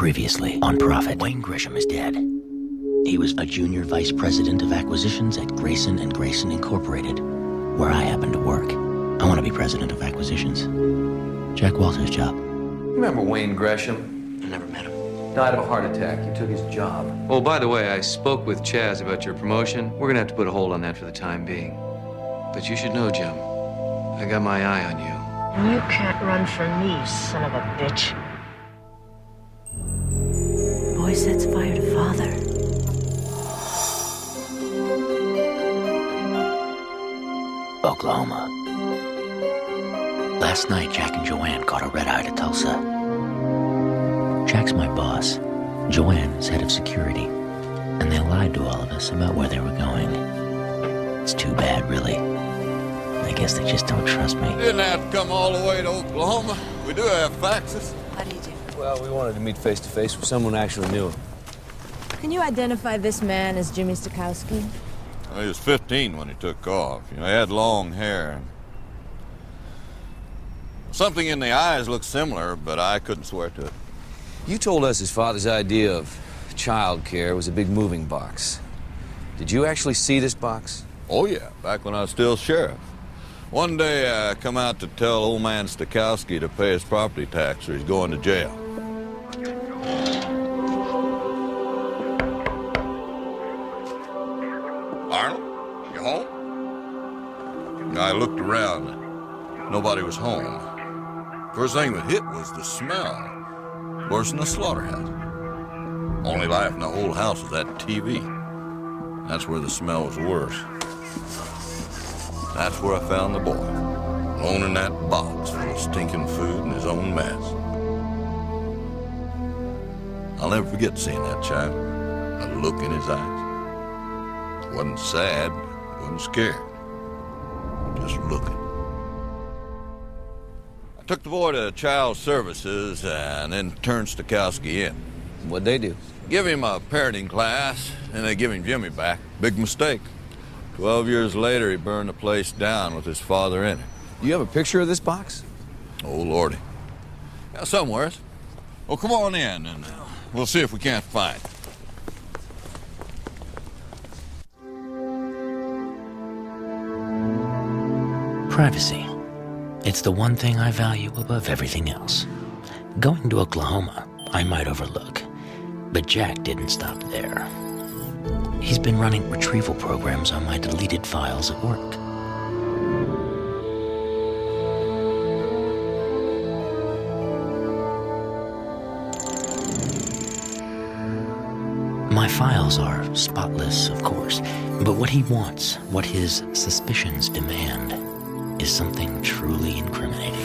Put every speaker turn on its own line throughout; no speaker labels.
Previously on Profit. Wayne Gresham is dead. He was a junior vice president of acquisitions at Grayson & Grayson Incorporated, where I happen to work. I want to be president of acquisitions. Jack Walter's job.
Remember Wayne Gresham?
I never met him.
Died of a heart attack. You took his job.
Oh, by the way, I spoke with Chaz about your promotion. We're gonna have to put a hold on that for the time being. But you should know, Jim, I got my eye on you.
You can't run from me, you son of a bitch.
Boy sets fire to father.
Oklahoma. Last night, Jack and Joanne caught a red-eye to Tulsa. Jack's my boss. Joanne is head of security. And they lied to all of us about where they were going. It's too bad, really. I guess they just don't trust me.
Didn't have to come all the way to Oklahoma. We do have faxes.
How do you do?
Well, we wanted to meet face to face with someone who actually knew him.
Can you identify this man as Jimmy Stokowski?
Well, he was 15 when he took off. You know, he had long hair. Something in the eyes looked similar, but I couldn't swear to it.
You told us his father's idea of child care was a big moving box. Did you actually see this box?
Oh, yeah, back when I was still sheriff. One day, I come out to tell old man Stokowski to pay his property tax or he's going to jail. Arnold, you home? I looked around. Nobody was home. First thing that hit was the smell. Worse than a slaughterhouse. Only life in the whole house was that TV. That's where the smell was worse. That's where I found the boy, alone in that box full of stinking food and his own mess. I'll never forget seeing that child, the look in his eyes. Wasn't sad, wasn't scared, just looking. I took the boy to child services and then turned Stokowski in.
What'd they do?
Give him a parenting class, and they give him Jimmy back. Big mistake. 12 years later, he burned the place down with his father in it.
You have a picture of this box?
Oh, Lordy. Yeah, somewhere. Well, come on in, and we'll see if we can't find it.
Privacy. It's the one thing I value above everything else. Going to Oklahoma, I might overlook. But Jack didn't stop there. He's been running retrieval programs on my deleted files at work. My files are spotless, of course, but what he wants, what his suspicions demand, is something truly incriminating.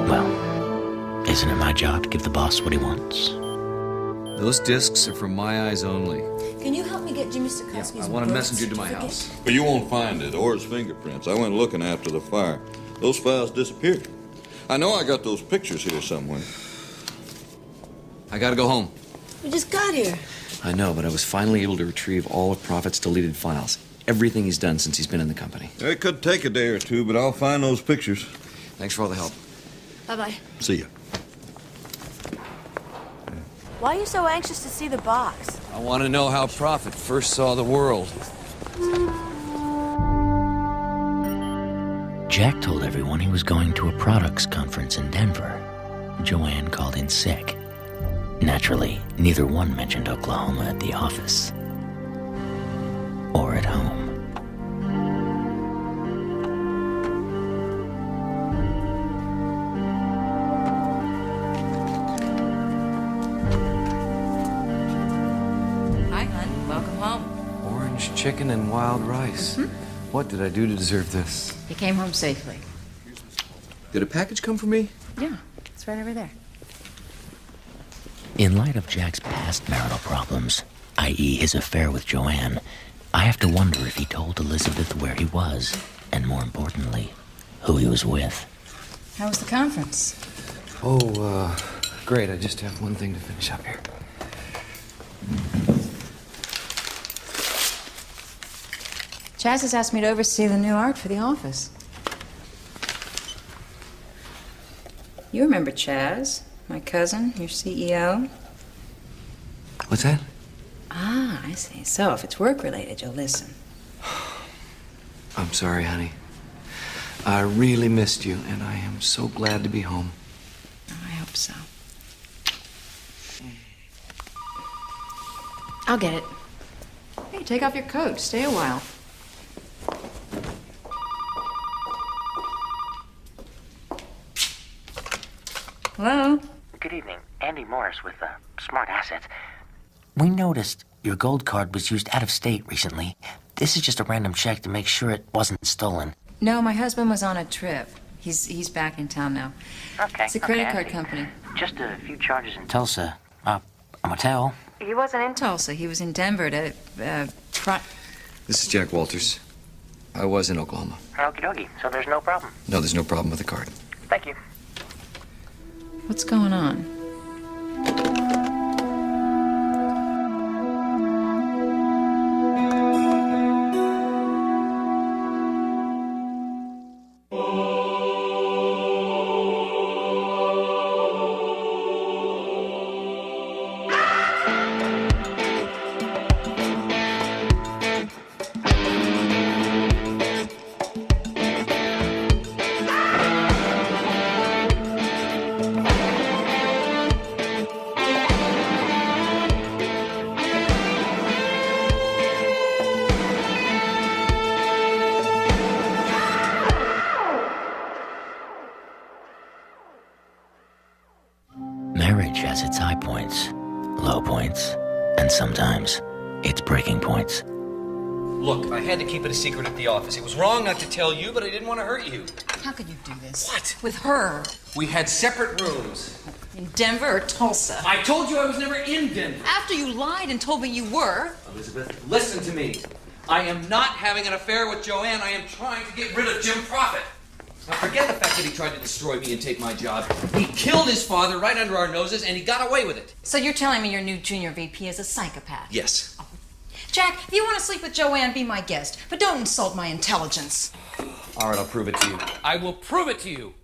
Well, isn't it my job to give the boss what he wants?
Those discs are for my eyes only.
Can you help me get Jimmy Stokowski's
I want a
birth
messenger to my
certificate?
house.
But you won't find it, or his fingerprints. I went looking after the fire. Those files disappeared. I know I got those pictures here somewhere.
I gotta go home.
We just got here.
I know, but I was finally able to retrieve all of Prophet's deleted files. Everything he's done since he's been in the company.
It could take a day or two, but I'll find those pictures.
Thanks for all the help.
Bye-bye.
See ya.
Why are you so anxious to see the box?
I want to know how Prophet first saw the world.
Jack told everyone he was going to a products conference in Denver. Joanne called in sick. Naturally, neither one mentioned Oklahoma at the office. Or at home.
Hi, hon. Welcome home.
Orange chicken and wild rice. What did I do to deserve this?
You came home safely.
Did a package come for me?
Yeah, it's right over there.
In light of Jack's past marital problems, i.e. his affair with Joanne, I have to wonder if he told Elizabeth where he was, and more importantly, who he was with.
How was the conference?
Oh, great. I just have one thing to finish up here.
Chaz has asked me to oversee the new art for the office. You remember Chaz, my cousin, your CEO?
What's that?
Ah, I see. So if it's work-related, you'll listen.
I'm sorry, honey. I really missed you, and I am so glad to be home.
I hope so. I'll get it. Hey, take off your coat. Stay a while. Hello?
Good evening. Andy Morris with Smart Assets. We noticed your gold card was used out of state recently. This is just a random check to make sure it wasn't stolen.
No, my husband was on a trip. He's back in town now.
Okay.
It's a credit card company.
Just a few charges in Tulsa. A motel.
He wasn't in Tulsa. He was in Denver to,
This is Jack Walters. I was in Oklahoma.
Okie dokie. So there's no problem.
No, there's no problem with the card.
Thank you.
What's going on?
Marriage has its high points, low points, and sometimes its breaking points.
Look, I had to keep it a secret at the office. It was wrong not to tell you, but I didn't want to hurt you.
How could you do this?
What?
With her.
We had separate rooms.
In Denver or Tulsa?
I told you I was never in Denver.
After you lied and told me you were.
Elizabeth, listen to me. I am not having an affair with Joanne. I am trying to get rid of Jim Profit. Now, forget the fact that he tried to destroy me and take my job. He killed his father right under our noses, and he got away with it.
So you're telling me your new junior VP is a psychopath?
Yes.
Jack, if you want to sleep with Joanne, be my guest. But don't insult my intelligence.
All right, I'll prove it to you. I will prove it to you.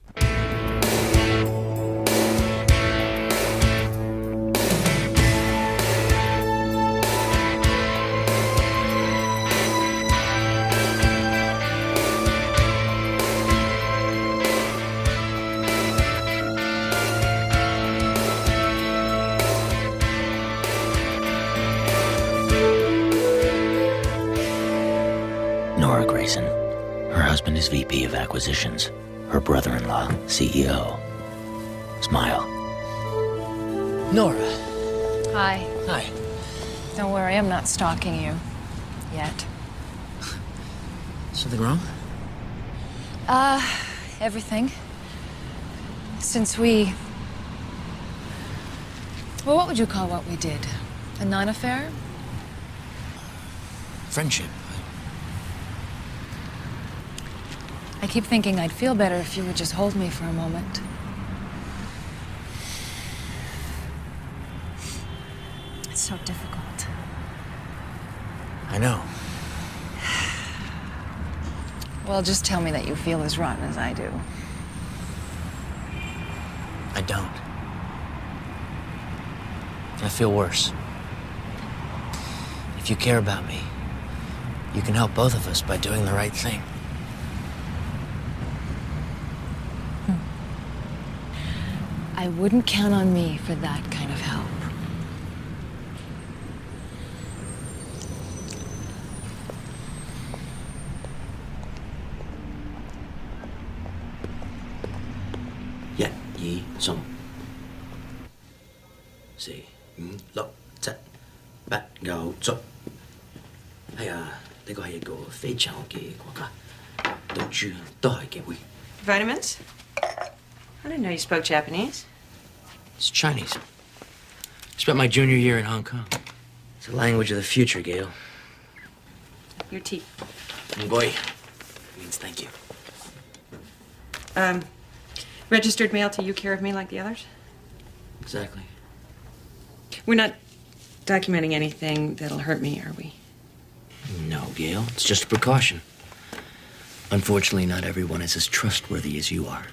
Nora Grayson. Her husband is VP of Acquisitions. Her brother-in-law, CEO. Smile.
Nora.
Hi.
Hi.
Don't worry, I'm not stalking you. Yet.
Something wrong?
Everything. Since we... Well, what would you call what we did? A non-affair?
Friendship.
I keep thinking I'd feel better if you would just hold me for a moment. It's so difficult.
I know.
Well, just tell me that you feel as rotten as I do.
I don't. I feel worse. If you care about me, you can help both of us by doing the right thing.
I wouldn't count on me for that kind of help.
Một, hai, ba, bốn, năm, sáu, bảy, tám, chín. Hey, this is a very country quốc gia. Don't you都係嘅會?
Vitamins? I didn't know you spoke Japanese.
It's Chinese. I spent my junior year in Hong Kong. It's the language of the future, Gail.
Your tea.
Boy, means thank you.
Registered mail till you care of me like the others?
Exactly.
We're not documenting anything that'll hurt me, are we?
No, Gail. It's just a precaution. Unfortunately, not everyone is as trustworthy as you are.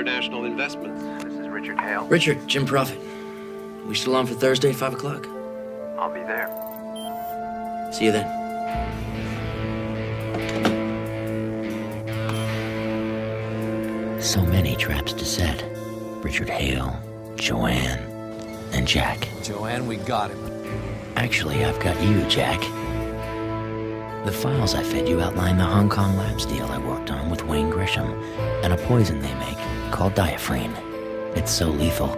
International Investments. This is Richard Hale.
Richard, Jim Prophet. We still on for Thursday, 5 o'clock?
I'll be there.
See you then.
So many traps to set. Richard Hale, Joanne, and Jack.
Joanne, we got him.
Actually, I've got you, Jack. The files I fed you outline the Hong Kong Labs deal I worked on with Wayne Grisham and a poison they make called diaphrine. It's so lethal,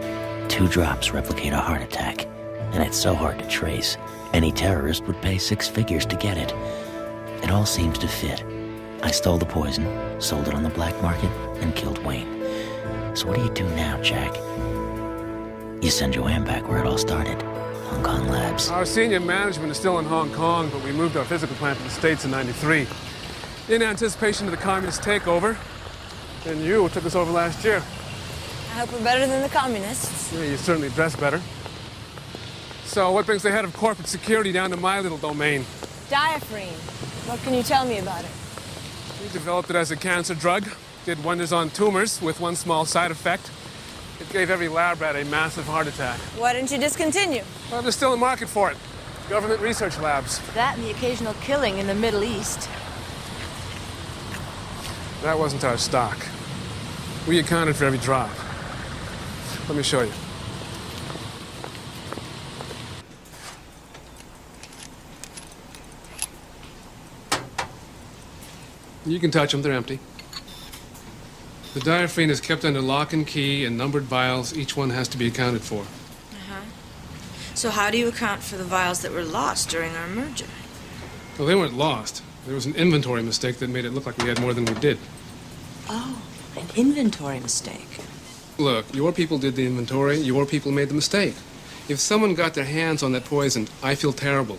2 drops replicate a heart attack, and it's so hard to trace, any terrorist would pay 6 figures to get it. It all seems to fit. I stole the poison, sold it on the black market, and killed Wayne. So what do you do now, Jack? You send Joanne back where it all started, Hong Kong Labs.
Our senior management is still in Hong Kong, but we moved our physical plant to the States in '93. In anticipation of the communist takeover. And you took us over last year.
I hope we're better than the communists.
Yeah, you certainly dress better. So what brings the head of corporate security down to my little domain?
Diaphrine. What can you tell me about it?
We developed it as a cancer drug. Did wonders on tumors with one small side effect. It gave every lab rat a massive heart attack.
Why didn't you discontinue?
Well, there's still a market for it. Government research labs.
That and the occasional killing in the Middle East.
That wasn't our stock. We accounted for every drop. Let me show you. You can touch them, they're empty. The diaphrine is kept under lock and key in numbered vials. Each one has to be accounted for.
So how do you account for the vials that were lost during our merger?
Well, they weren't lost. There was an inventory mistake that made it look like we had more than we did.
Oh, an inventory mistake.
Look, your people did the inventory, your people made the mistake. If someone got their hands on that poison, I feel terrible.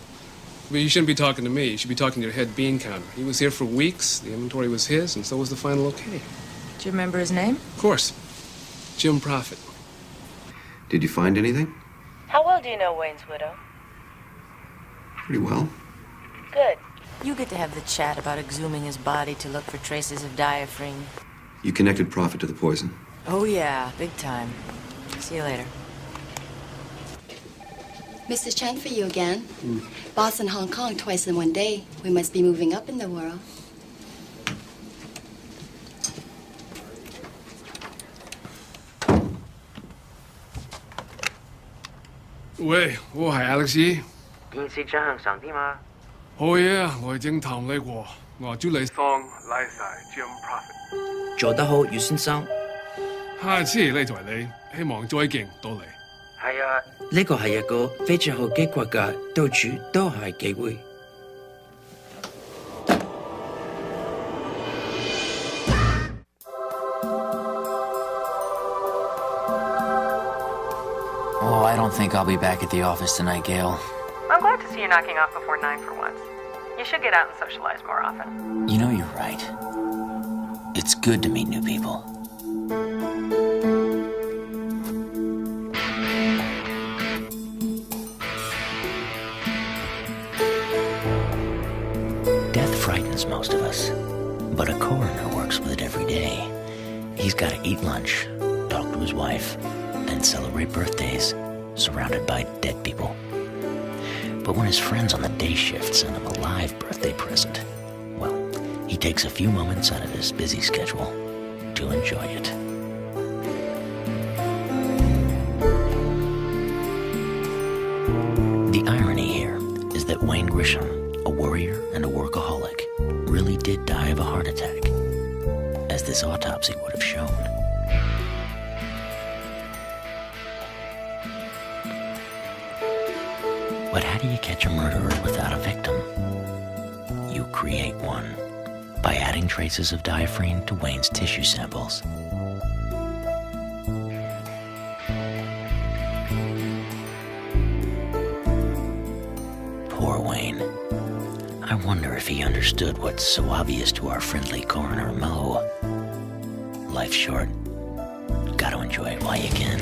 But you shouldn't be talking to me. You should be talking to your head bean counter. He was here for weeks, the inventory was his, and so was the final okay.
Do you remember his name?
Of course. Jim Prophet.
Did you find anything?
How well do you know Wayne's widow?
Pretty well.
Good. You get to have the chat about exhuming his body to look for traces of diaphrine.
You connected Prophet to the poison.
Oh, yeah, big time. See you later.
Mrs. Chan, for you again. Boston, Hong Kong, twice in one day. We must be moving up in the world.
喂，我係 Alex Yee。
件事進行成點啊？
好嘢，我已經同你過，我祝你放拉晒 Jim Prophet。
做得好，余先生。
下次呢就係你，希望再見到你。
係啊。
呢個係一個非常好機會㗎，到處都係機會。
Oh, I don't think I'll be back at the office tonight, Gail.
I'm glad to see you knocking off before 9 for once. You should get out and socialize more often.
You know, you're right. It's good to meet new people. Death frightens most of us, but a coroner works with it every day. He's got to eat lunch, talk to his wife, and celebrate birthdays, surrounded by dead people. But when his friends on the day shift send him a live birthday present, well, he takes a few moments out of his busy schedule to enjoy it. The irony here is that Wayne Grisham, a worrier and a workaholic, really did die of a heart attack, as this autopsy would have shown. But how do you catch a murderer without a victim? You create one by adding traces of diaphrine to Wayne's tissue samples. Poor Wayne. I wonder if he understood what's so obvious to our friendly coroner, Mo. Life's short. Gotta enjoy it while you can.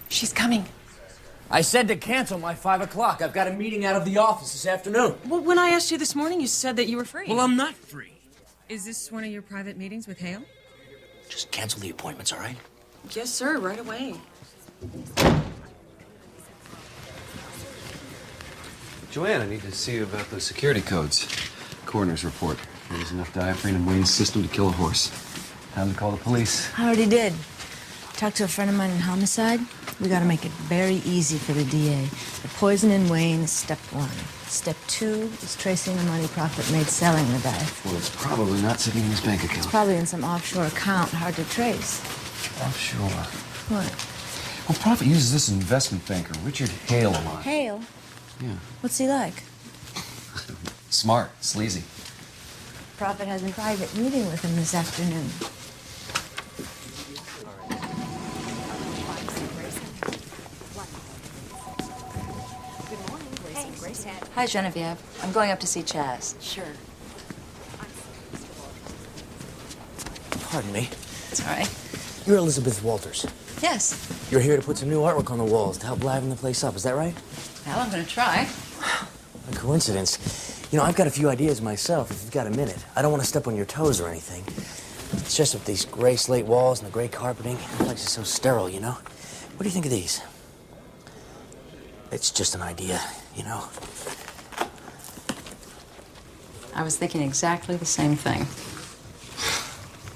She's coming.
I said to cancel my 5 o'clock. I've got a meeting out of the office this afternoon.
Well, when I asked you this morning, you said that you were free.
Well, I'm not free.
Is this one of your private meetings with Hale?
Just cancel the appointments, all right?
Yes, sir, right away.
Joanne, I need to see you about those security codes. Coroner's report. There's enough diaphragm in Wayne's system to kill a horse. Time to call the police.
I already did. Talked to a friend of mine in homicide. We gotta make it very easy for the DA. The poison in Wayne is step 1. Step 2 is tracing the money Prophet made selling the diaphragm.
Well, it's probably not sitting in his bank account.
It's probably in some offshore account, hard to trace.
Offshore.
What?
Well, Prophet uses this investment banker, Richard Hale, a lot.
Hale?
Yeah.
What's he like?
Smart, sleazy.
Prophet has a private meeting with him this afternoon.
Hi, Genevieve. I'm going up to see Chaz.
Sure.
Pardon me.
It's all right.
You're Elizabeth Walters.
Yes.
You're here to put some new artwork on the walls to help liven the place up. Is that right?
Well, I'm going to try.
A coincidence. You know, I've got a few ideas myself, if you've got a minute. I don't want to step on your toes or anything. It's just with these gray slate walls and the gray carpeting. The place is so sterile, you know? What do you think of these? It's just an idea, you know?
I was thinking exactly the same thing.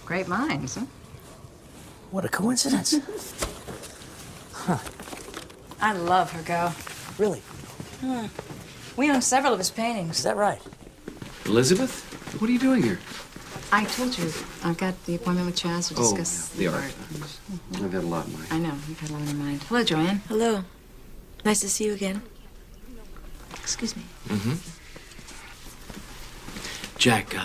Great minds, huh?
What a coincidence. Huh.
I love her go.
Really?
We own several of his paintings.
Is that right?
Elizabeth? What are you doing here?
I told you, I've got the appointment with Chaz to discuss
the art. I've had a lot in mind.
I know, you've had a lot in mind. Hello, Joanne.
Hello. Nice to see you again. Excuse me.
Mm-hmm. Jack,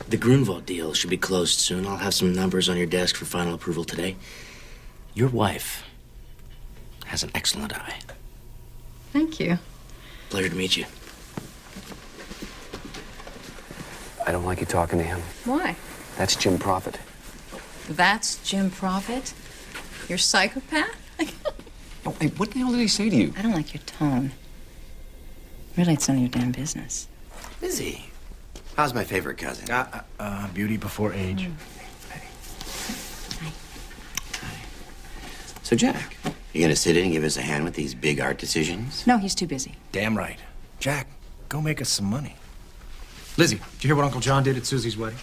the Grunwald deal should be closed soon. I'll have some numbers on your desk for final approval today. Your wife has an excellent eye.
Thank you.
Pleasure to meet you.
I don't like you talking to him.
Why?
That's Jim Prophet.
That's Jim Prophet? Your psychopath?
Oh, hey, what the hell did he say to you?
I don't like your tone. Really, it's none of your damn business.
Busy.
How's my favorite cousin?
Beauty before age.
So, Jack, you gonna sit in and give us a hand with these big art decisions?
No, he's too busy.
Damn right. Jack, go make us some money. Lizzie, did you hear what Uncle John did at Susie's wedding?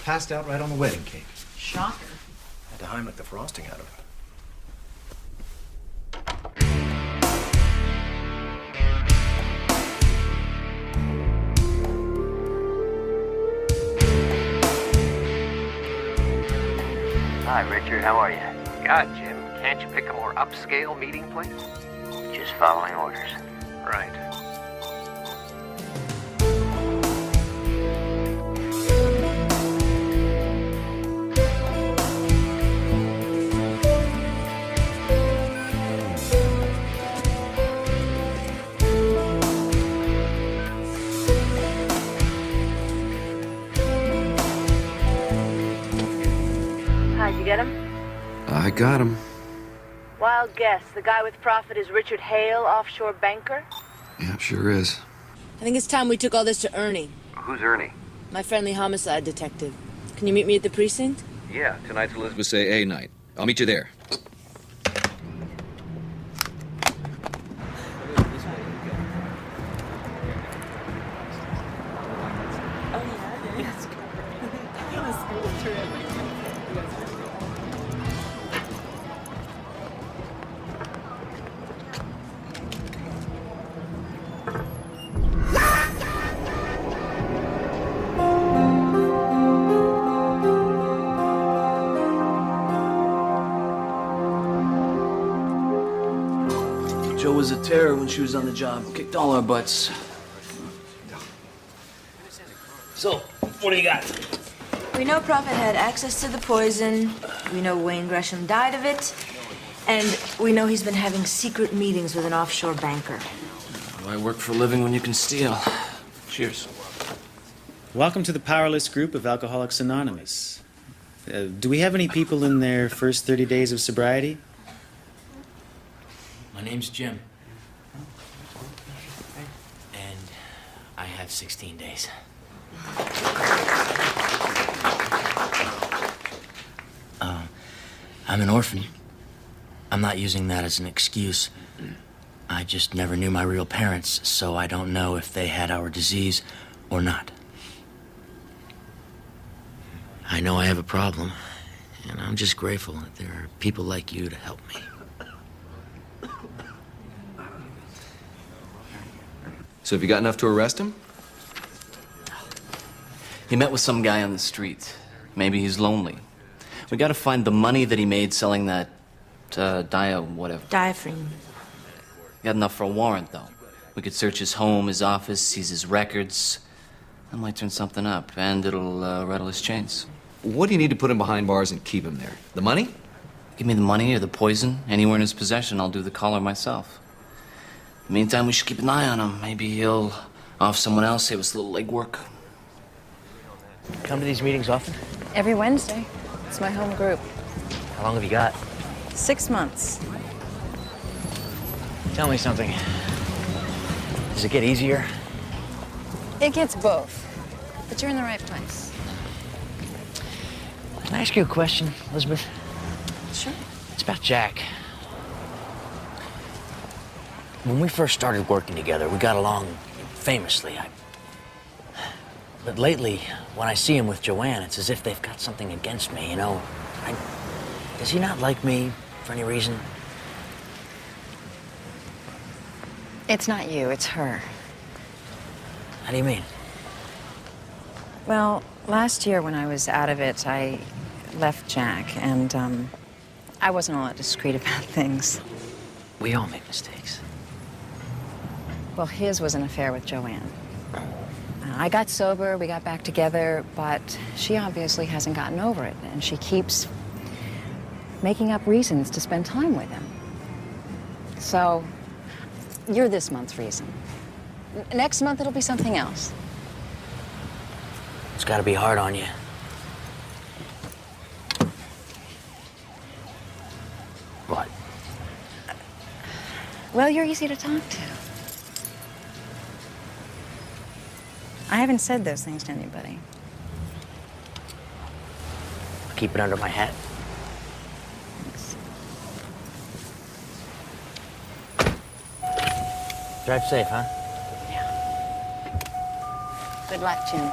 Passed out right on the wedding cake.
Shocker.
Had to Heimlich the frosting out of it.
Hi, Richard. How are you? God, Jim, can't you pick a more upscale meeting place? Just following orders. Right.
How'd you get him?
I got him.
Wild guess. The guy with Prophet is Richard Hale, offshore banker?
Yeah, sure is.
I think it's time we took all this to Ernie,
Who's Ernie?
my friendly homicide detective. Can you meet me at the precinct?
Yeah, tonight's Elizabeth.
Say A night. I'll meet you there.
Joe was a terror when she was on the job. Kicked all our butts.
So, what do you got?
We know Prophet had access to the poison. We know Wayne Gresham died of it. And we know he's been having secret meetings with an offshore banker.
Why work for a living when you can steal? Cheers.
Welcome to the powerless group of Alcoholics Anonymous.
Do we have any people in their first 30 days of sobriety?
My name's Jim. And I have 16 days. I'm an orphan. I'm not using that as an excuse. I just never knew my real parents, so I don't know if they had our disease or not. I know I have a problem, and I'm just grateful that there are people like you to help me.
So have you got enough to arrest him?
He met with some guy on the street. Maybe he's lonely. We gotta find the money that he made selling that, whatever.
Diaphragm.
Got enough for a warrant, though. We could search his home, his office, seize his records. That might turn something up, and it'll rattle his chains.
What do you need to put him behind bars and keep him there? The money?
Give me the money or the poison. Anywhere in his possession, I'll do the collar myself. In the meantime, we should keep an eye on him. Maybe he'll off someone else, save us a little legwork.
Come to these meetings often?
Every Wednesday. It's my home group.
How long have you got?
6 months.
Tell me something. Does it get easier?
It gets both. But you're in the right place.
Can I ask you a question, Elizabeth?
Sure.
It's about Jack. When we first started working together, we got along famously. But lately, when I see him with Joanne, it's as if they've got something against me, you know? Does he not like me for any reason?
It's not you, it's her.
How do you mean?
Well, last year when I was out of it, I left Jack, and I wasn't all that discreet about things.
We all make mistakes.
Well, his was an affair with Joanne. I got sober, we got back together, but she obviously hasn't gotten over it, and she keeps making up reasons to spend time with him. So, you're this month's reason. Next month, it'll be something else.
It's gotta be hard on you. What?
Well, you're easy to talk to. I haven't said those things to anybody.
I'll keep it under my hat. Thanks. Drive safe, huh?
Good luck, Jim.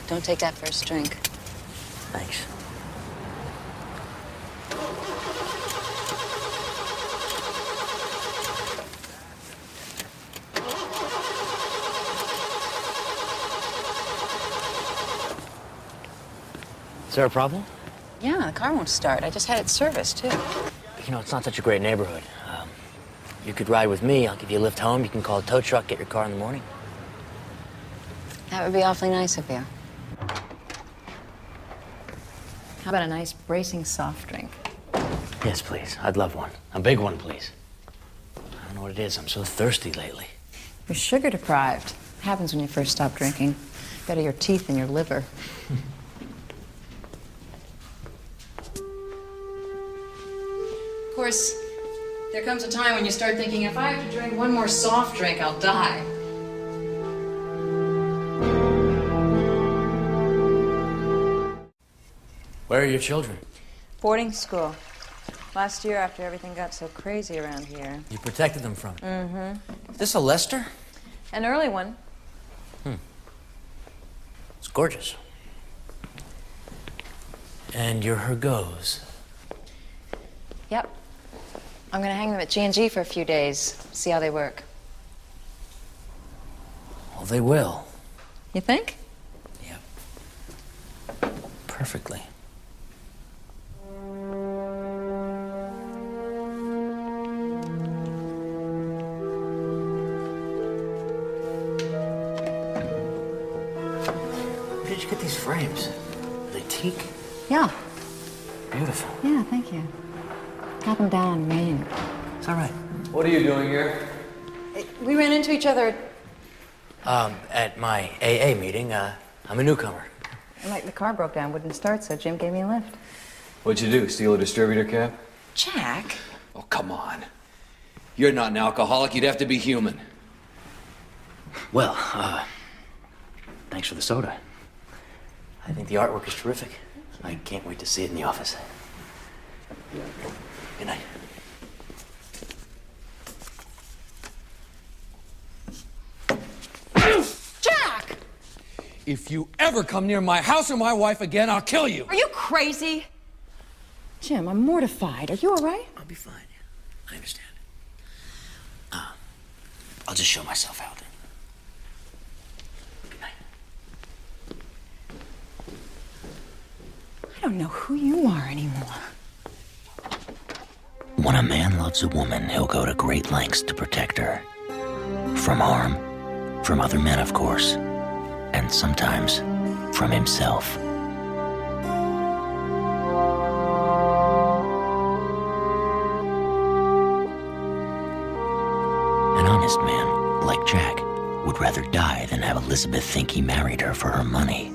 Don't take that first drink.
Thanks. Is there a problem?
Yeah, the car won't start. I just had it serviced, too.
You know, it's not such a great neighborhood. You could ride with me. I'll give you a lift home. You can call a tow truck, get your car in the morning.
That would be awfully nice of you. How about a nice bracing soft drink?
Yes, please. I'd love one. A big one, please. I don't know what it is. I'm so thirsty lately.
You're sugar deprived. It happens when you first stop drinking. Better your teeth than your liver. Of course, there comes a time when you start thinking, if I have to drink one more soft drink, I'll die.
Where are your children?
Boarding school. Last year, after everything got so crazy around here.
You protected them from it.
Mm-hmm.
Is this a Lester?
An early one.
It's gorgeous. And you're her goes.
Yep. I'm gonna hang them at G&G for a few days, see how they work.
Well, they will.
You think?
Perfectly. Where did you get these frames? Are they teak?
Yeah.
Beautiful.
Yeah, thank you. Got them down in Maine.
It's all right.
What are you doing here?
We ran into each other.
At my AA meeting, I'm a newcomer.
Like the car broke down, wouldn't start, so Jim gave me a lift.
What'd you do, steal a distributor cap?
Jack?
Oh, come on. You're not an alcoholic. You'd have to be human.
Well, thanks for the soda. I think the artwork is terrific. I can't wait to see it in the office. Good night.
Jack!
If you ever come near my house or my wife again, I'll kill you.
Are you crazy?
Jim, I'm mortified. Are you all right?
I'll be fine. I understand. I'll just show myself out. Good night.
I don't know who you are anymore.
When a man loves a woman, he'll go to great lengths to protect her. From harm, from other men, of course, and sometimes from himself. An honest man, like Jack, would rather die than have Elizabeth think he married her for her money.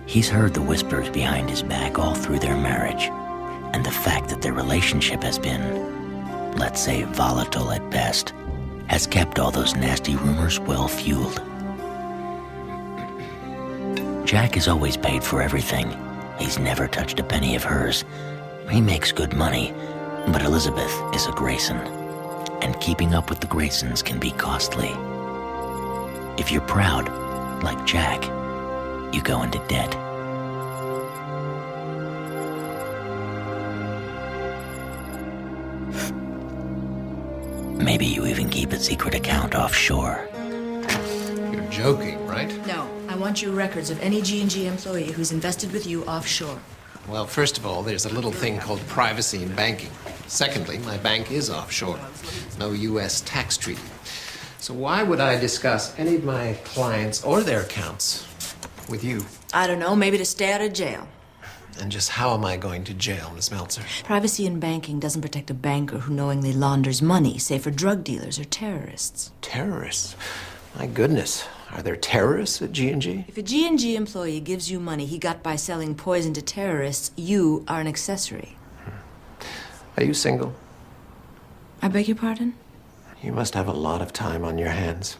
He's heard the whispers behind his back all through their marriage, and the fact that their relationship has been, let's say, volatile at best, has kept all those nasty rumors well-fueled. Jack has always paid for everything. He's never touched a penny of hers. He makes good money, but Elizabeth is a Grayson, and keeping up with the Graysons can be costly. If you're proud, like Jack, you go into debt. Maybe you even keep a secret account offshore.
You're joking, right?
No, I want your records of any G&G employee who's invested with you offshore.
Well, first of all, there's a little thing called privacy in banking. Secondly, my bank is offshore. No U.S. tax treaty. So why would I discuss any of my clients or their accounts with you?
I don't know, maybe to stay out of jail.
And just how am I going to jail, Miss Meltzer?
Privacy in banking doesn't protect a banker who knowingly launders money, say for drug dealers or terrorists.
Terrorists? My goodness. Are there terrorists at G&G?
If a G&G employee gives you money he got by selling poison to terrorists, you are an accessory.
Are you single?
I beg your pardon?
You must have a lot of time on your hands.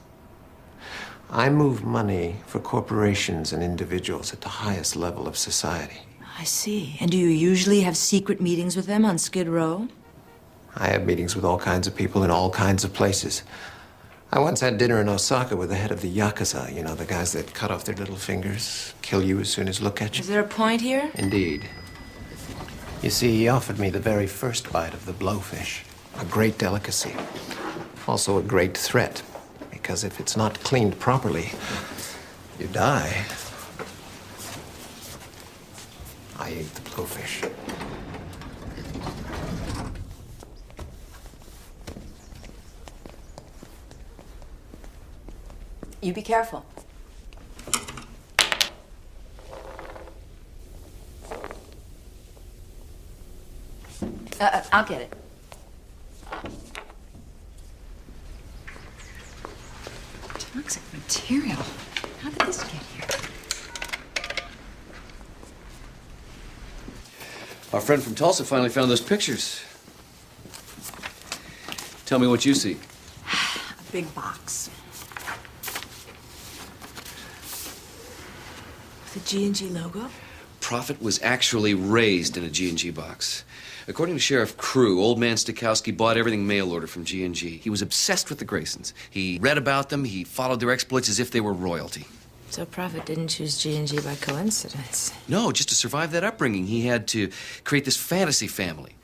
I move money for corporations and individuals at the highest level of society.
I see. And do you usually have secret meetings with them on Skid Row?
I have meetings with all kinds of people in all kinds of places. I once had dinner in Osaka with the head of the Yakuza, you know, the guys that cut off their little fingers, kill you as soon as look at you.
Is there a point here?
Indeed. You see, he offered me the very first bite of the blowfish, a great delicacy. Also a great threat, because if it's not cleaned properly, you die. I ate the blowfish.
You be careful. I'll get it. Toxic material. How did this get here?
Our friend from Tulsa finally found those pictures. Tell me what you see.
A big box. With a G&G logo?
Profit was actually raised in a G&G box. According to Sheriff Crew, old man Stikowski bought everything mail order from G&G. He was obsessed with the Graysons. He read about them, he followed their exploits as if they were royalty.
So Prophet didn't choose G&G by coincidence.
No, just to survive that upbringing, he had to create this fantasy family.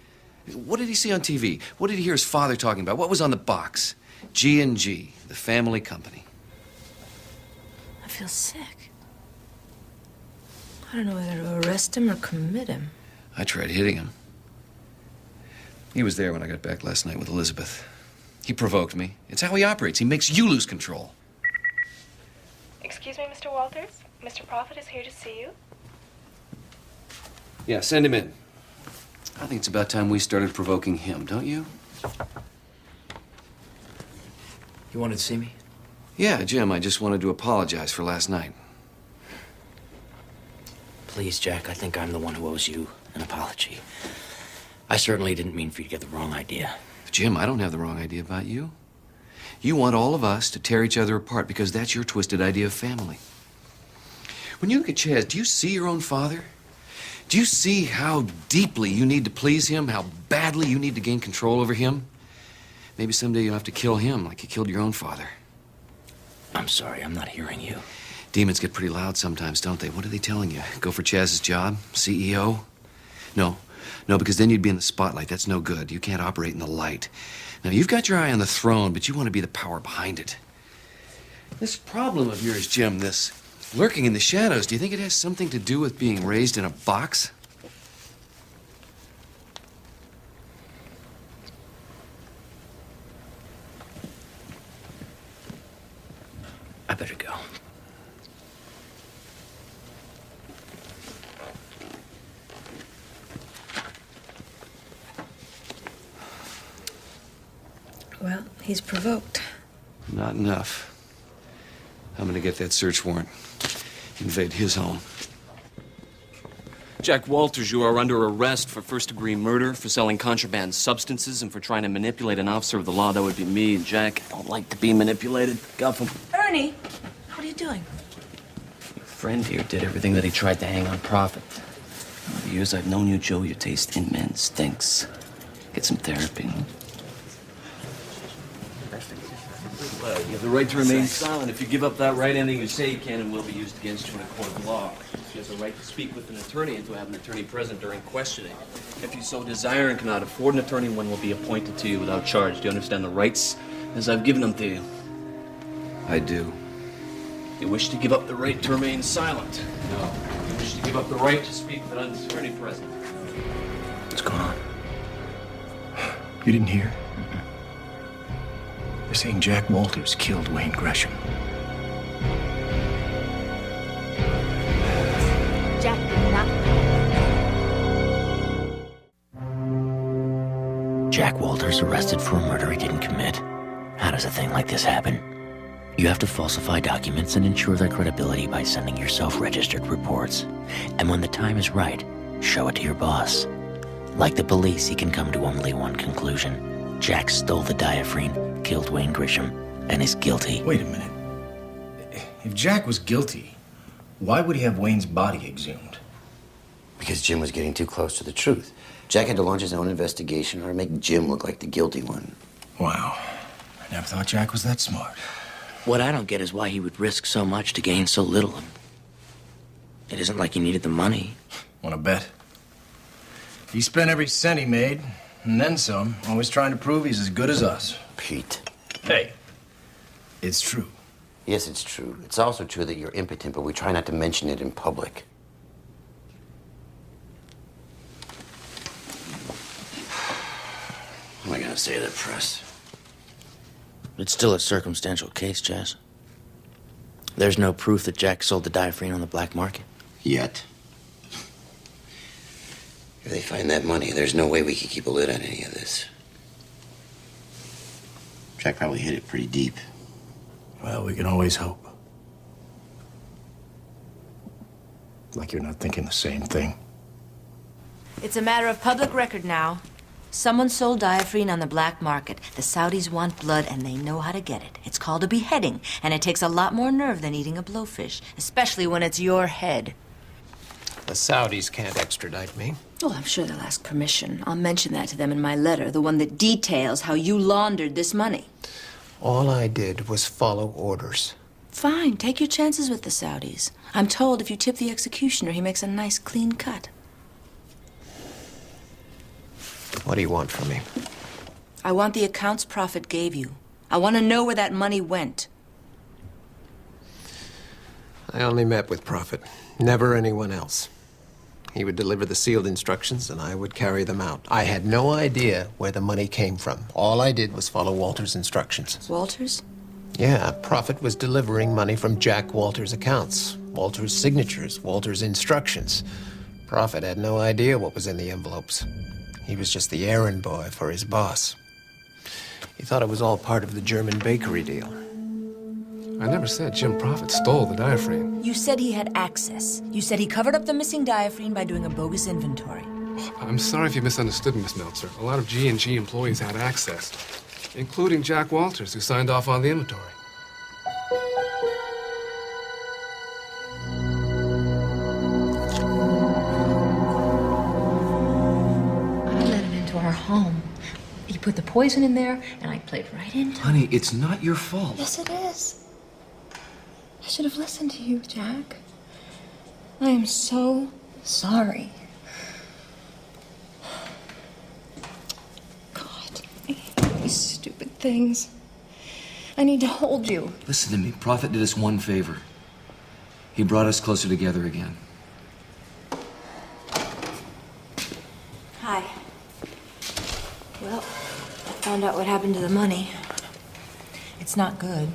What did he see on TV? What did he hear his father talking about? What was on the box? G&G, the family company.
I feel sick. I don't know whether to arrest him or commit him.
I tried hitting him. He was there when I got back last night with Elizabeth. He provoked me. It's how he operates. He makes you lose control.
Excuse me, Mr. Walters? Mr. Prophet is here to see you.
Yeah, send him in. I think it's about time we started provoking him, don't you?
You wanted to see me?
Yeah, Jim, I just wanted to apologize for last night.
Please, Jack, I think I'm the one who owes you an apology. I certainly didn't mean for you to get the wrong idea.
Jim, I don't have the wrong idea about you. You want all of us to tear each other apart because that's your twisted idea of family. When you look at Chaz, do you see your own father? Do you see how deeply you need to please him, how badly you need to gain control over him? Maybe someday you'll have to kill him like you killed your own father.
I'm sorry, I'm not hearing you.
Demons get pretty loud sometimes, don't they? What are they telling you? Go for Chaz's job? CEO? No, because then you'd be in the spotlight. That's no good. You can't operate in the light. Now, you've got your eye on the throne, but you want to be the power behind it. This problem of yours, Jim, this lurking in the shadows, do you think it has something to do with being raised in a box?
I better go.
Well, he's provoked.
Not enough. I'm gonna get that search warrant. Invade his home.
Jack Walters, you are under arrest for first-degree murder, for selling contraband substances, and for trying to manipulate an officer of the law. That would be me. Jack, I don't like to be manipulated. Guff him.
Ernie, what are you doing?
Your friend here did everything that he tried to hang on Prophet. Over the years I've known you, Joe, your taste in men stinks. Get some therapy. Well, you have the right to remain silent. If you give up that right, anything you say can and will be used against you in a court of law. She has the right to speak with an attorney and to have an attorney present during questioning. If you so desire and cannot afford an attorney, one will be appointed to you without charge. Do you understand the rights as I've given them to you?
I do.
You wish to give up the right to remain silent? No. You wish to give up the right to speak with an attorney present?
What's going on?
You didn't hear? They're saying Jack Walters killed Wayne Gresham.
Jack did not.
Jack Walters arrested for a murder he didn't commit. How does a thing like this happen? You have to falsify documents and ensure their credibility by sending your self-registered reports. And when the time is right, show it to your boss. Like the police, he can come to only one conclusion. Jack stole the diaphragm, killed Wayne Gresham, and is guilty.
Wait a minute. If Jack was guilty, why would he have Wayne's body exhumed?
Because Jim was getting too close to the truth. Jack had to launch his own investigation or make Jim look like the guilty one.
Wow. I never thought Jack was that smart.
What I don't get is why he would risk so much to gain so little. It isn't like he needed the money.
Want to bet? He spent every cent he made, and then some, always trying to prove he's as good as us.
Pete.
Hey, it's true.
Yes, it's true. It's also true that you're impotent, but we try not to mention it in public. What am I gonna say to the press?
It's still a circumstantial case, Jazz. There's no proof that Jack sold the diaphragm on the black market.
Yet. If they find that money, there's no way we can keep a lid on any of this. Jack probably hit it pretty deep.
Well, we can always hope. Like you're not thinking the same thing.
It's a matter of public record now. Someone sold diaphragm on the black market. The Saudis want blood, and they know how to get it. It's called a beheading, and it takes a lot more nerve than eating a blowfish, especially when it's your head.
The Saudis can't extradite me.
Oh, I'm sure they'll ask permission. I'll mention that to them in my letter, the one that details how you laundered this money.
All I did was follow orders.
Fine, take your chances with the Saudis. I'm told if you tip the executioner, he makes a nice clean cut.
What do you want from me?
I want the accounts Prophet gave you. I want to know where that money went.
I only met with Prophet, never anyone else. He would deliver the sealed instructions, and I would carry them out. I had no idea where the money came from. All I did was follow Walter's instructions.
Walters?
Yeah, Prophet was delivering money from Jack Walters' accounts. Walters' signatures, Walters' instructions. Prophet had no idea what was in the envelopes. He was just the errand boy for his boss. He thought it was all part of the German bakery deal.
I never said Jim Profit stole the diaphragm.
You said he had access. You said he covered up the missing diaphragm by doing a bogus inventory.
I'm sorry if you misunderstood me, Miss Meltzer. A lot of G&G employees had access, including Jack Walters, who signed off on the inventory.
I let him into our home. He put the poison in there, and I played right into it.
Honey, it's not your fault.
Yes, it is. I should have listened to you, Jack. I am so sorry. God, I hate these stupid things. I need to hold you.
Listen to me. Prophet did us one favor. He brought us closer together again.
Hi. Well, I found out what happened to the money. It's not good.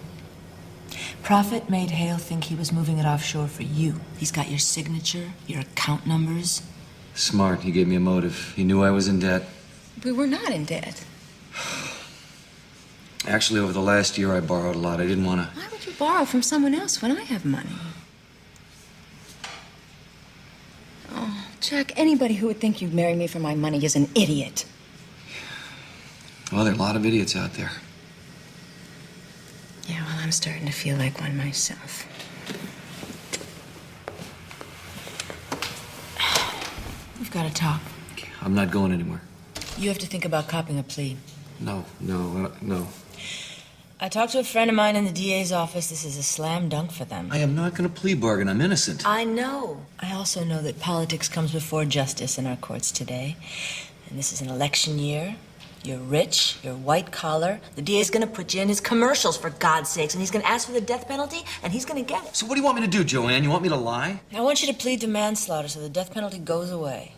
Prophet made Hale think he was moving it offshore for you. He's got your signature, your account numbers.
Smart. He gave me a motive. He knew I was in debt.
We were not in debt.
Actually, over the last year, I borrowed a lot. I didn't want to...
Why would you borrow from someone else when I have money? Oh, Jack, anybody who would think you'd marry me for my money is an idiot.
Well, there are a lot of idiots out there.
Yeah, well, I'm starting to feel like one myself. We've got to talk.
I'm not going anywhere.
You have to think about copping a plea.
No.
I talked to a friend of mine in the DA's office. This is a slam dunk for them.
I am not going to plea bargain. I'm innocent.
I know. I also know that politics comes before justice in our courts today. And this is an election year. You're rich, you're white collar. The DA's gonna put you in his commercials, for God's sakes, and he's gonna ask for the death penalty, and he's gonna get it.
So what do you want me to do, Joanne? You want me to lie?
I want you to plead to manslaughter so the death penalty goes away.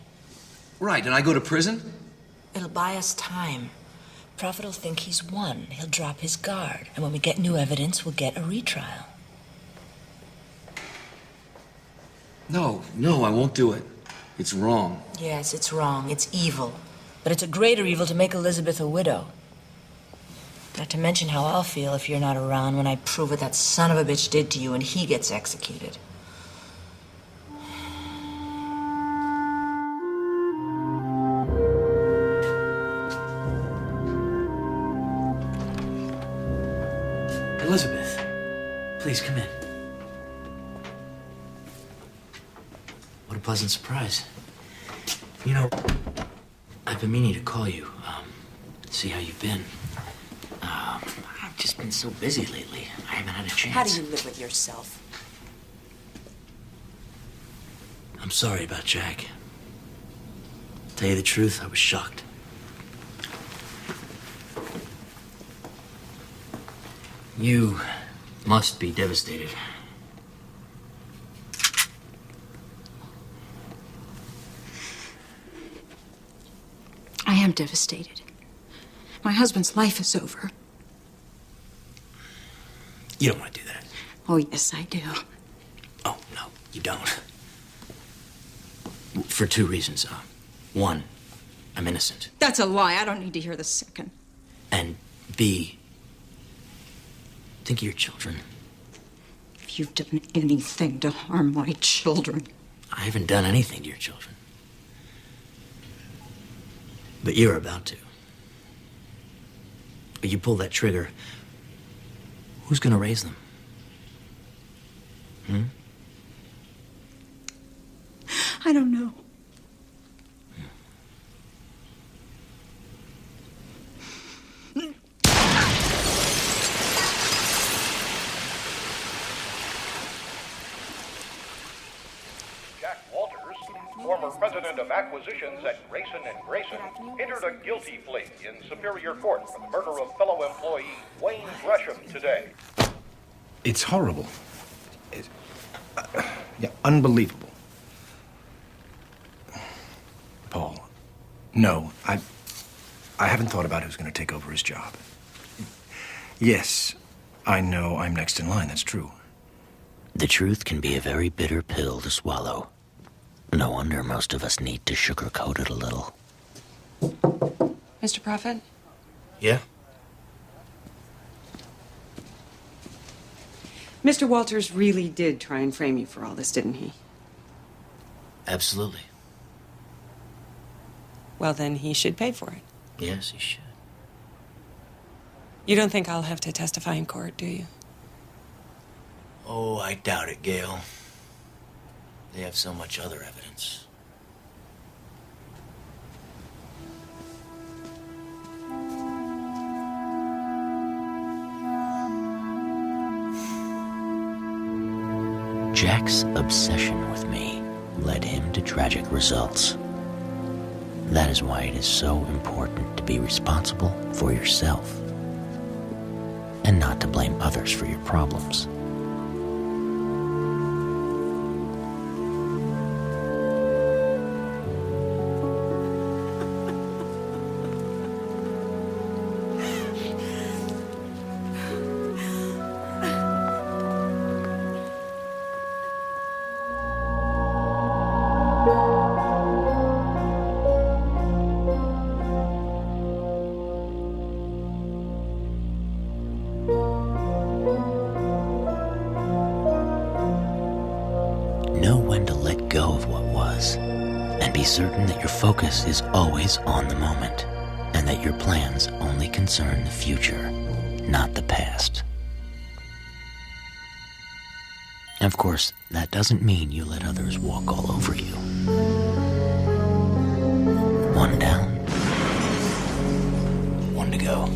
Right, and I go to prison?
It'll buy us time. Prophet will think he's won. He'll drop his guard. And when we get new evidence, we'll get a retrial.
No, I won't do it. It's wrong.
Yes, it's wrong. It's evil. But it's a greater evil to make Elizabeth a widow. Not to mention how I'll feel if you're not around when I prove what that son of a bitch did to you and he gets executed.
Elizabeth, please come in. What a pleasant surprise. You know, I've been meaning to call you, see how you've been. I've just been so busy lately. I haven't had a chance.
How do you live with yourself?
I'm sorry about Jack. Tell you the truth, I was shocked. You must be devastated.
I am devastated. My husband's life is over.
You don't want to do that.
Oh, yes, I do.
Oh, no, you don't. For two reasons. One, I'm innocent.
That's a lie. I don't need to hear the second.
And B, think of your children.
If you've done anything to harm my children.
I haven't done anything to your children. But you're about to. If you pull that trigger, who's gonna raise them?
I don't know.
Jack Walters, former president of acquisitions at Grayson & Grayson, entered a guilty plea in Superior Court for the murder of fellow employee Wayne Gresham today.
It's horrible. Yeah, unbelievable. Paul, no, I haven't thought about who's going to take over his job. Yes, I know I'm next in line, that's true.
The truth can be a very bitter pill to swallow. No wonder most of us need to sugarcoat it a little.
Mr. Prophet?
Yeah?
Mr. Walters really did try and frame you for all this, didn't he?
Absolutely.
Well, then he should pay for it.
Yes, he should.
You don't think I'll have to testify in court, do you?
Oh, I doubt it, Gail. They have so much other evidence. Jack's obsession with me led him to tragic results. That is why it is so important to be responsible for yourself and not to blame others for your problems. Know when to let go of what was, and be certain that your focus is always on the moment, and that your plans only concern the future, not the past. Of course, that doesn't mean you let others walk all over you. One down, one to go.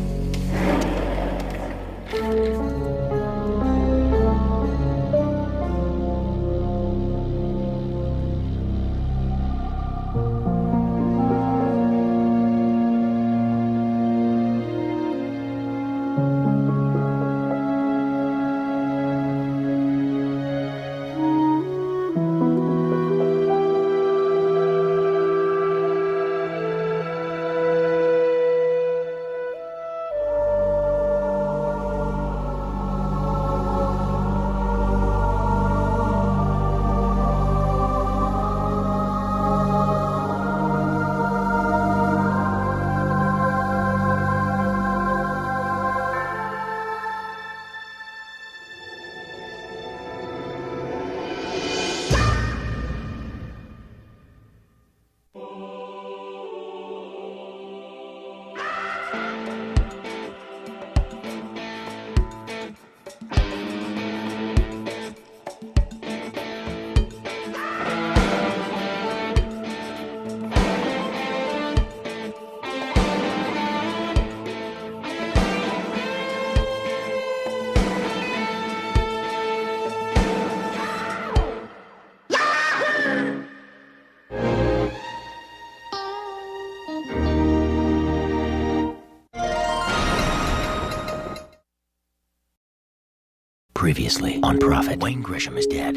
Previously on Profit, Wayne Gresham is dead.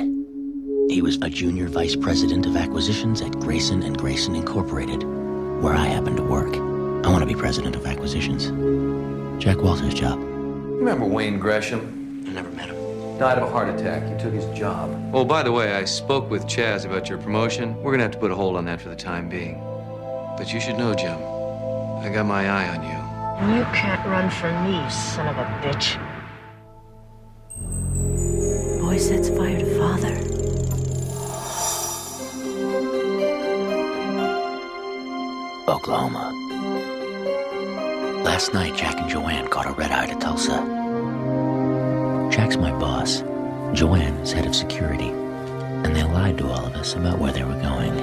He was a junior vice president of acquisitions at Grayson & Grayson Incorporated, where I happen to work. I want to be president of acquisitions. Jack Walters' job.
Remember Wayne Gresham?
I never met him.
Died of a heart attack. You took his job. Oh, by the way, I spoke with Chaz about your promotion. We're gonna have to put a hold on that for the time being. But you should know, Jim, I got my eye on you.
You can't run from me, you son of a bitch. Boy sets fire to father.
Oklahoma. Last night, Jack and Joanne caught a red-eye to Tulsa. Jack's my boss. Joanne is head of security. And they lied to all of us about where they were going.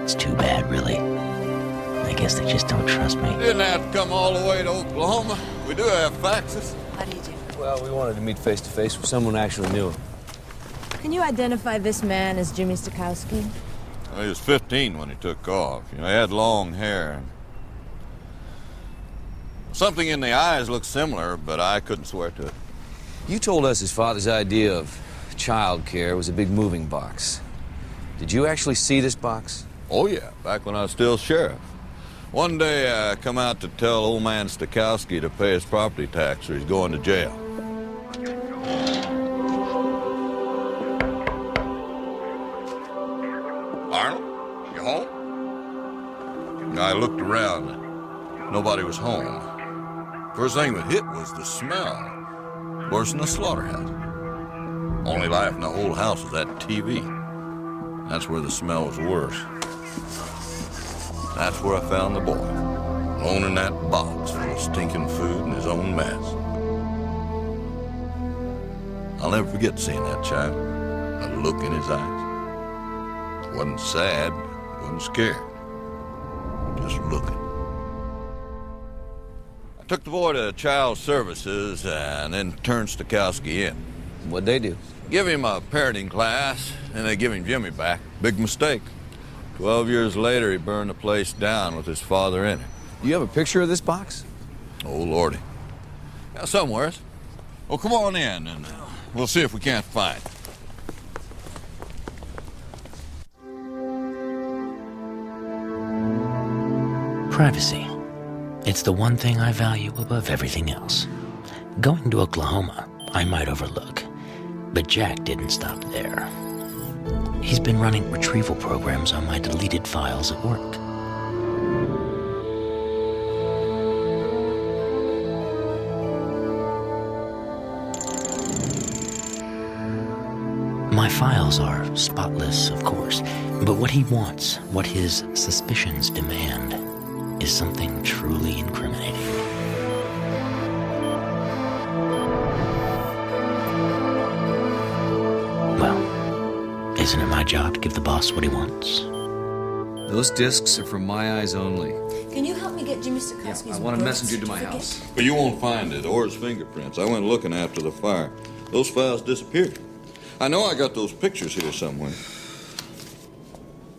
It's too bad, really. I guess they just don't trust me.
Didn't have to come all the way to Oklahoma. We do have faxes.
How do you do?
Well, we wanted to meet face-to-face with someone who actually knew him.
Can you identify this man as Jimmy Stokowski?
Well, he was 15 when he took off. You know, he had long hair. Something in the eyes looked similar, but I couldn't swear to it.
You told us his father's idea of child care was a big moving box. Did you actually see this box?
Oh, yeah, back when I was still sheriff. One day, I come out to tell old man Stokowski to pay his property tax or he's going to jail. Arnold, you home? I looked around. Nobody was home. First thing that hit was the smell. Worse than a slaughterhouse. Only light in the whole house was that TV. That's where the smell was worse. That's where I found the boy, alone in that box full of stinking food and his own mess. I'll never forget seeing that child, the look in his eyes. Wasn't sad, wasn't scared, just looking. I took the boy to Child Services and then turned Stokowski in.
What'd they do?
Give him a parenting class, and they give him Jimmy back. Big mistake. 12 years later, he burned the place down with his father in it.
You have a picture of this box?
Oh, Lordy. Yeah, somewheres. Well, come on in, and we'll see if we can't find it.
Privacy. It's the one thing I value above everything else. Going to Oklahoma, I might overlook, but Jack didn't stop there. He's been running retrieval programs on my deleted files at work. My files are spotless, of course, but what he wants, what his suspicions demand, is something truly incriminating. Well, isn't it my job to give the boss what he wants?
Those discs are for my eyes only.
Can you help me get Jimmy Stokowski's
I want a
birth
messenger to my
certificate?
house.
But you won't find it, or his fingerprints. I went looking after the fire. Those files disappeared. I know I got those pictures here somewhere.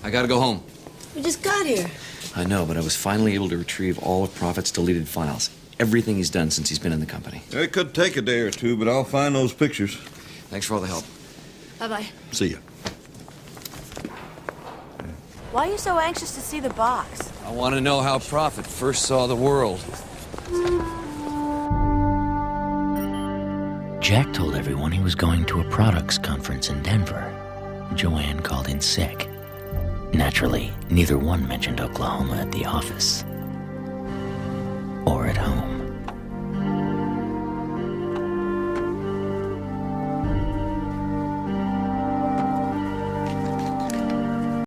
I gotta go home.
We just got here.
I know, but I was finally able to retrieve all of Prophet's deleted files. Everything he's done since he's been in the company.
It could take a day or two, but I'll find those pictures.
Thanks for all the help.
Bye-bye.
See ya.
Why are you so anxious to see the box?
I want to know how Prophet first saw the world.
Jack told everyone he was going to a products conference in Denver. Joanne called in sick. Naturally, neither one mentioned Oklahoma at the office or at home.